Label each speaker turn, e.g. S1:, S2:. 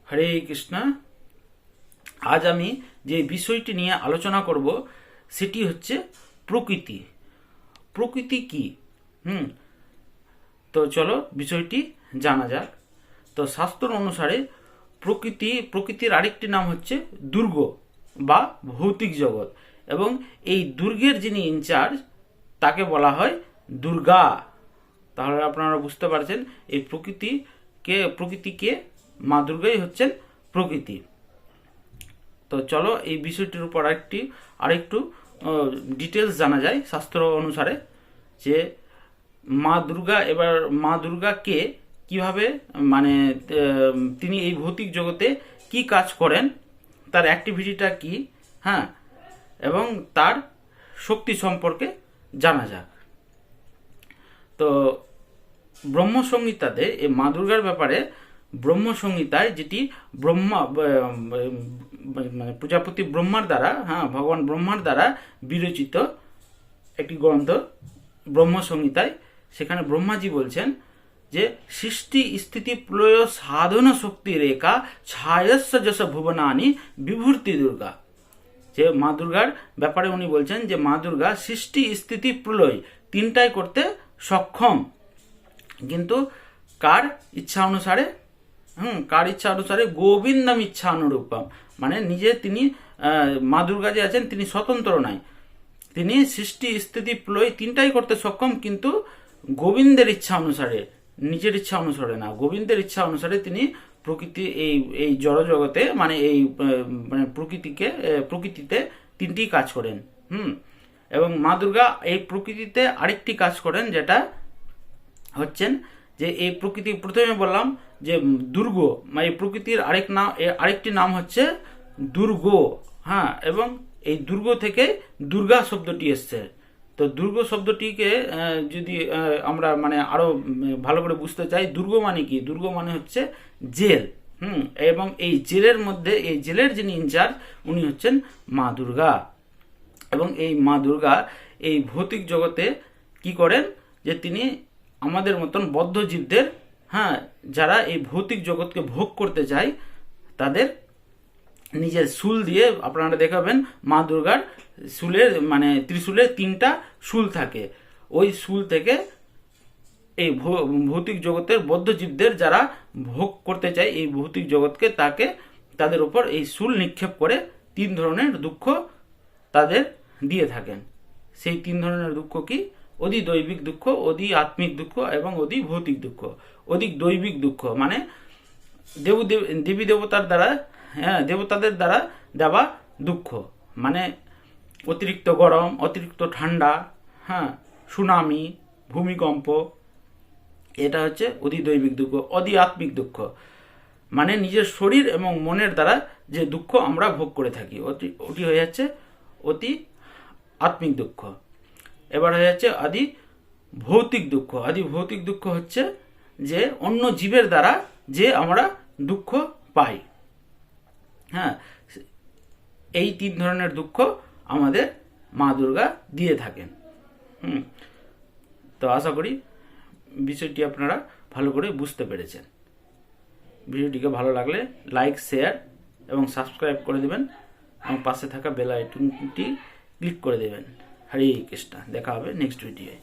S1: হরে কৃষ্ণ। আজ আমি যে বিষয়টি নিয়ে আলোচনা করব সেটি হচ্ছে প্রকৃতি। প্রকৃতি কি? তো চলো বিষয়টি জানা যাক। তো শাস্ত্র অনুসারে প্রকৃতির আরেকটি নাম হচ্ছে দুর্গ বা ভৌতিক জগৎ, এবং এই দুর্গের যিনি ইনচার্জ তাকে বলা হয় দুর্গা। তাহলে আপনারা বুঝতে পারছেন এই প্রকৃতিকে মা দুর্গাই হচ্ছেন প্রকৃতি। তো চলো এই বিষয়টির উপর আরেকটু ডিটেলস জানা যায় শাস্ত্র অনুসারে, যে মা দুর্গা কে, কিভাবে মানে তিনি এই ভৌতিক জগতে কি কাজ করেন, তার অ্যাক্টিভিটিটা কি, হ্যাঁ, এবং তার শক্তি সম্পর্কে জানা যাক। তো ব্রহ্মসংহিতাতে এই মা দুর্গার ব্যাপারে ব্রহ্মসংহিতায়, যেটি মানে প্রজাপতি ব্রহ্মার দ্বারা, ভগবান ব্রহ্মার দ্বারা বিরচিত একটি গ্রন্থ ব্রহ্মসংহিতায়, সেখানে ব্রহ্মাজি বলছেন যে সৃষ্টি স্থিতি প্রলয় সাধন শক্তি রেখা ছায়স্য যশ ভুবনানি বিভূতি দুর্গা। যে মা দুর্গার ব্যাপারে উনি বলছেন যে মা দুর্গা সৃষ্টি স্থিতি প্রলয় তিনটাই করতে সক্ষম, কিন্তু কার ইচ্ছা অনুসারে? গোবিন্দম ইচ্ছা অনুরূপম, মানে তিনি মা দুর্গা যে আছেন তিনি স্বতন্ত্র নাই, তিনি সৃষ্টি স্থিতি প্রলয় তিনটাই করতে সক্ষম, কিন্তু গোবিন্দের ইচ্ছা অনুসারে, নিজের ইচ্ছা অনুসারে না, গোবিন্দের ইচ্ছা অনুসারে তিনি এই জড়জগতে মানে প্রকৃতিতে তিনটি কাজ করেন। এবং মা দুর্গা এই প্রকৃতিতে আরেকটি কাজ করেন, যেটা হচ্ছেন যে এই প্রকৃতি, প্রথমে বললাম যে দুর্গ, মানে প্রকৃতির আরেকটি নাম হচ্ছে দুর্গ, এবং এই দুর্গ থেকে দুর্গা শব্দটি এসছে। তো দুর্গ শব্দটিকে যদি আমরা মানে আরো ভালো করে বুঝতে চাই, দুর্গ মানে কি? দুর্গ মানে হচ্ছে জেল। এবং এই জেলের যিনি ইনচার্জ উনি হচ্ছেন মা দুর্গা। এবং এই মা দুর্গা এই ভৌতিক জগতে কি করেন, যে তিনি আমাদের মতন বদ্ধ জীবদের, যারা এই ভৌতিক জগৎকে ভোগ করতে চায়, তাদের নিজের শুল দিয়ে, আপনারা দেখাবেন মা দুর্গার মানে ত্রিশূলের তিনটা শুল থাকে, ওই শুল থেকে এই ভৌতিক জগতের বদ্ধ জীবদের যারা ভোগ করতে চায় এই ভৌতিক জগৎকে, তাদের উপর এই শুল নিক্ষেপ করে তিন ধরনের দুঃখ তাদের দিয়ে থাকেন। সেই তিন ধরনের দুঃখ কি? অতি দৈবিক দুঃখ, অতি আত্মিক দুঃখ এবং অতি ভৌতিক দুঃখ। অধিক দৈবিক দুঃখ মানে দেবী দেবতার দ্বারা, দেবতাদের দ্বারা দেওয়া দুঃখ, মানে অতিরিক্ত গরম, অতিরিক্ত ঠান্ডা, সুনামি, ভূমিকম্প, এটা হচ্ছে অতি দৈবিক দুঃখ। অতি আত্মিক দুঃখ মানে নিজের শরীর এবং মনের দ্বারা যে দুঃখ আমরা ভোগ করে থাকি, ওটি হয়ে যাচ্ছে অতি আত্মিক দুঃখ। এবার হয়ে যাচ্ছে আদি ভৌতিক দুঃখ। আদি ভৌতিক দুঃখ হচ্ছে যে অন্য জীবের দ্বারা যে আমরা দুঃখ পাই। এই তিন ধরনের দুঃখ আমাদের মা দুর্গা দিয়ে থাকেন। তো আশা করি বিষয়টি আপনারা ভালো করে বুঝতে পেরেছেন। ভিডিওটিকে ভালো লাগলে লাইক, শেয়ার এবং সাবস্ক্রাইব করে দেবেন, এবং পাশে থাকা বেল আইকনটি ক্লিক করে দেবেন। হরে কৃষ্ণ। দেখা হবে নেক্সট ভিডিওয়ে।